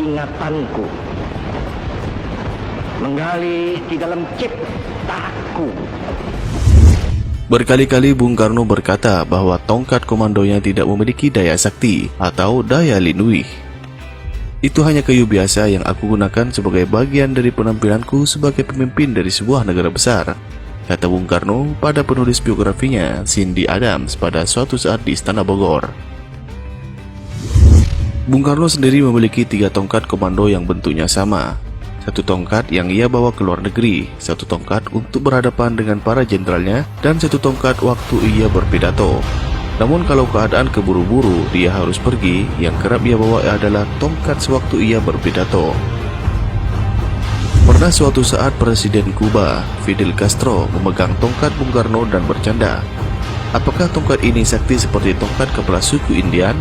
ingatanku, menggali di dalam ciptaku. Berkali-kali Bung Karno berkata bahwa tongkat komandonya tidak memiliki daya sakti atau daya lindui. Itu hanya kayu biasa yang aku gunakan sebagai bagian dari penampilanku sebagai pemimpin dari sebuah negara besar, kata Bung Karno pada penulis biografinya Cindy Adams pada suatu saat di Istana Bogor. Bung Karno sendiri memiliki 3 tongkat komando yang bentuknya sama. 1 tongkat yang ia bawa ke luar negeri, 1 tongkat untuk berhadapan dengan para jenderalnya, dan 1 tongkat waktu ia berpidato. Namun kalau keadaan keburu-buru dia harus pergi, yang kerap ia bawa adalah tongkat sewaktu ia berpidato. Pernah suatu saat Presiden Kuba, Fidel Castro, memegang tongkat Bung Karno dan bercanda, "Apakah tongkat ini sakti seperti tongkat kepala suku Indian?"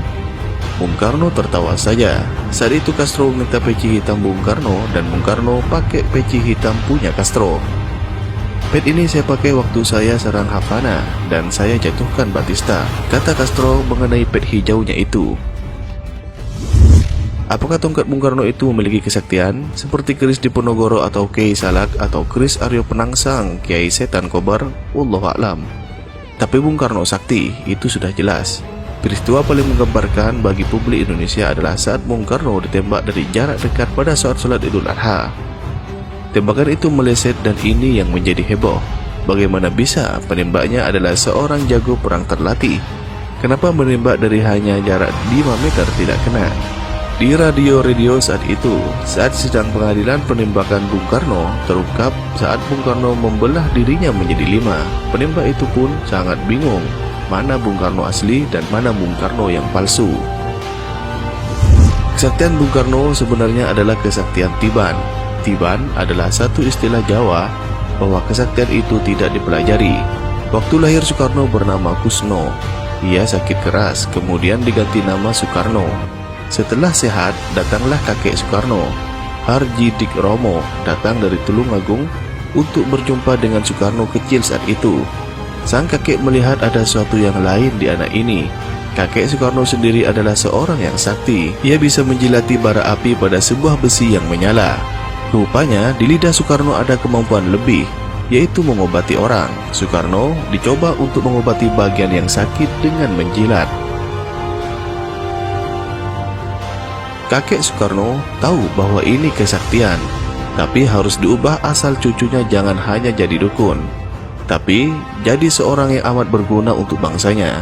Bung Karno tertawa saja. Saat itu Castro meminta peci hitam Bung Karno dan Bung Karno pakai peci hitam punya Castro. "Pet ini saya pakai waktu saya serang Havana dan saya jatuhkan Batista," kata Castro mengenai pet hijaunya itu. Apakah tongkat Bung Karno itu memiliki kesaktian seperti keris Diponegoro atau Kiai Salak atau keris Aryo Penangsang Kiai Setan Kobar? Wallahu a'lam. Tapi Bung Karno sakti, itu sudah jelas. Peristiwa paling menggambarkan bagi publik Indonesia adalah saat Bung Karno ditembak dari jarak dekat pada saat sholat Idul Adha. Tembakan itu meleset dan ini yang menjadi heboh. Bagaimana bisa penembaknya adalah seorang jago perang terlatih? Kenapa menembak dari hanya jarak 5 meter tidak kena? Di radio saat itu, saat sidang pengadilan penembakan Bung Karno, terungkap saat Bung Karno membelah dirinya menjadi 5. Penembak itu pun sangat bingung mana Bung Karno asli dan mana Bung Karno yang palsu. Kesaktian Bung Karno sebenarnya adalah kesaktian Tiban. Tiban adalah satu istilah Jawa bahwa kesaktian itu tidak dipelajari. Waktu lahir Soekarno bernama Kusno. Ia sakit keras, kemudian diganti nama Soekarno. Setelah sehat, datanglah kakek Soekarno, Harji Dik Romo, datang dari Tulungagung untuk berjumpa dengan Soekarno kecil saat itu. Sang kakek melihat ada sesuatu yang lain di anak ini. Kakek Soekarno sendiri adalah seorang yang sakti. Ia bisa menjilati bara api pada sebuah besi yang menyala. Rupanya di lidah Soekarno ada kemampuan lebih, yaitu mengobati orang. Soekarno dicoba untuk mengobati bagian yang sakit dengan menjilat. Kakek Soekarno tahu bahwa ini kesaktian, tapi harus diubah asal cucunya jangan hanya jadi dukun, tapi jadi seorang yang amat berguna untuk bangsanya.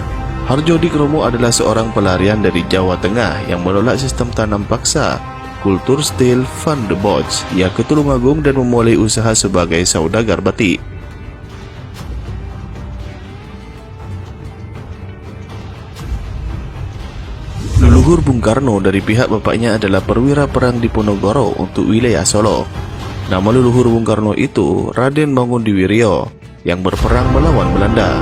Harjo Dik Romo adalah seorang pelarian dari Jawa Tengah yang menolak sistem tanam paksa, kultur stil Van de Bosch. Ia ke Tulungagung dan memulai usaha sebagai saudagar batik. Leluhur Bung Karno dari pihak bapaknya adalah perwira perang Diponegoro untuk wilayah Solo. Nama leluhur Bung Karno itu Raden Mangundiwiryo yang berperang melawan Belanda.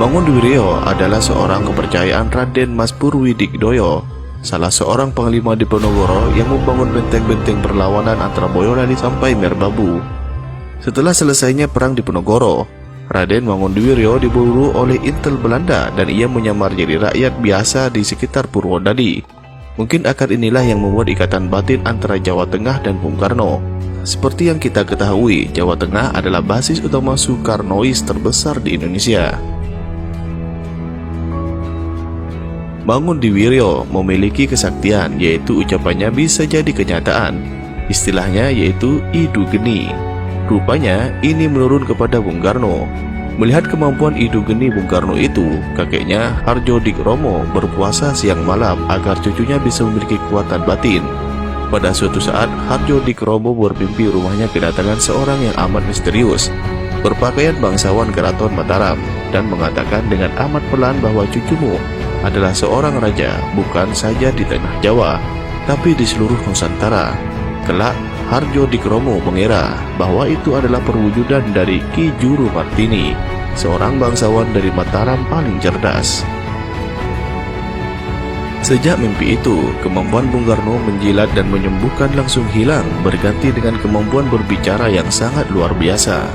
Mangundiwiryo adalah seorang kepercayaan Raden Mas Purwidikdoyo, salah seorang panglima Diponegoro yang membangun benteng-benteng perlawanan antara Boyolali sampai Merbabu. Setelah selesainya perang Diponegoro, Raden Mangundiwiryo diburu oleh intel Belanda dan ia menyamar jadi rakyat biasa di sekitar Purwodadi. Mungkin akar inilah yang membuat ikatan batin antara Jawa Tengah dan Bung Karno. Seperti yang kita ketahui, Jawa Tengah adalah basis utama Soekarnois terbesar di Indonesia. Mangundiwiryo memiliki kesaktian, yaitu ucapannya bisa jadi kenyataan. Istilahnya yaitu Idu Geni. Rupanya ini menurun kepada Bung Karno. Melihat kemampuan Idu Geni Bung Karno itu, kakeknya Harjo Dik Romo berpuasa siang malam agar cucunya bisa memiliki kekuatan batin. Pada suatu saat, Harjo Dik Romo bermimpi rumahnya kedatangan seorang yang amat misterius, berpakaian bangsawan Keraton Mataram, dan mengatakan dengan amat pelan bahwa cucumu adalah seorang raja, bukan saja di tanah Jawa, tapi di seluruh Nusantara. Kelak, Harjo Dik Romo mengira bahwa itu adalah perwujudan dari Ki Juru Martini, seorang bangsawan dari Mataram paling cerdas. Sejak mimpi itu, kemampuan Bung Karno menjilat dan menyembuhkan langsung hilang, berganti dengan kemampuan berbicara yang sangat luar biasa.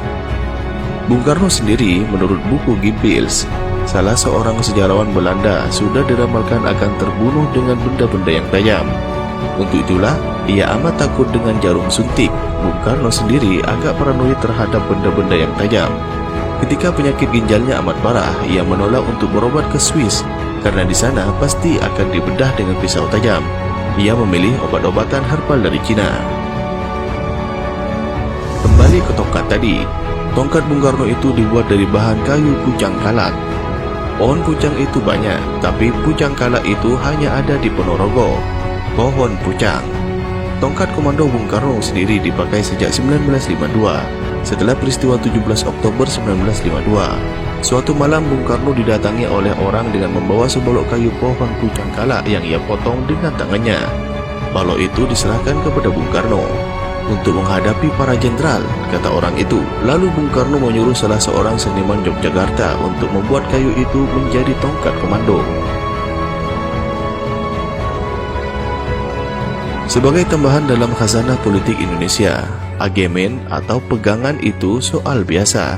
Bung Karno sendiri, menurut buku Gibbils, salah seorang sejarawan Belanda, sudah diramalkan akan terbunuh dengan benda-benda yang tajam. Untuk itulah, ia amat takut dengan jarum suntik. Bung Karno sendiri agak paranoid terhadap benda-benda yang tajam. Ketika penyakit ginjalnya amat parah, ia menolak untuk berobat ke Swiss karena di sana pasti akan dibedah dengan pisau tajam. Ia memilih obat-obatan herbal dari Cina. Kembali ke tongkat tadi. Tongkat Bung Karno itu dibuat dari bahan kayu pucang kalak. Pohon pucang itu banyak, tapi pucang kalak itu hanya ada di Ponorogo. Pohon pucang. Tongkat komando Bung Karno sendiri dipakai sejak 1952, setelah peristiwa 17 Oktober 1952. Suatu malam Bung Karno didatangi oleh orang dengan membawa sebalok kayu pohon pucang kalak yang ia potong dengan tangannya. Balok itu diserahkan kepada Bung Karno untuk menghadapi para jenderal, kata orang itu. Lalu Bung Karno menyuruh salah seorang seniman Yogyakarta untuk membuat kayu itu menjadi tongkat komando. Sebagai tambahan dalam khazanah politik Indonesia, agemen atau pegangan itu soal biasa.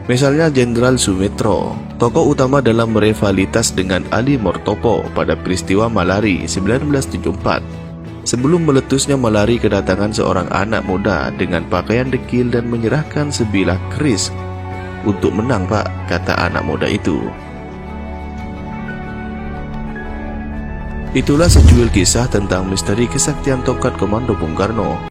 Misalnya Jenderal Sumitro, tokoh utama dalam rivalitas dengan Ali Mortopo pada peristiwa Malari 1974. Sebelum meletusnya Malari, kedatangan seorang anak muda dengan pakaian dekil dan menyerahkan sebilah keris. Untuk menang, Pak, kata anak muda itu. Itulah secuil kisah tentang misteri kesaktian tongkat komando Bung Karno.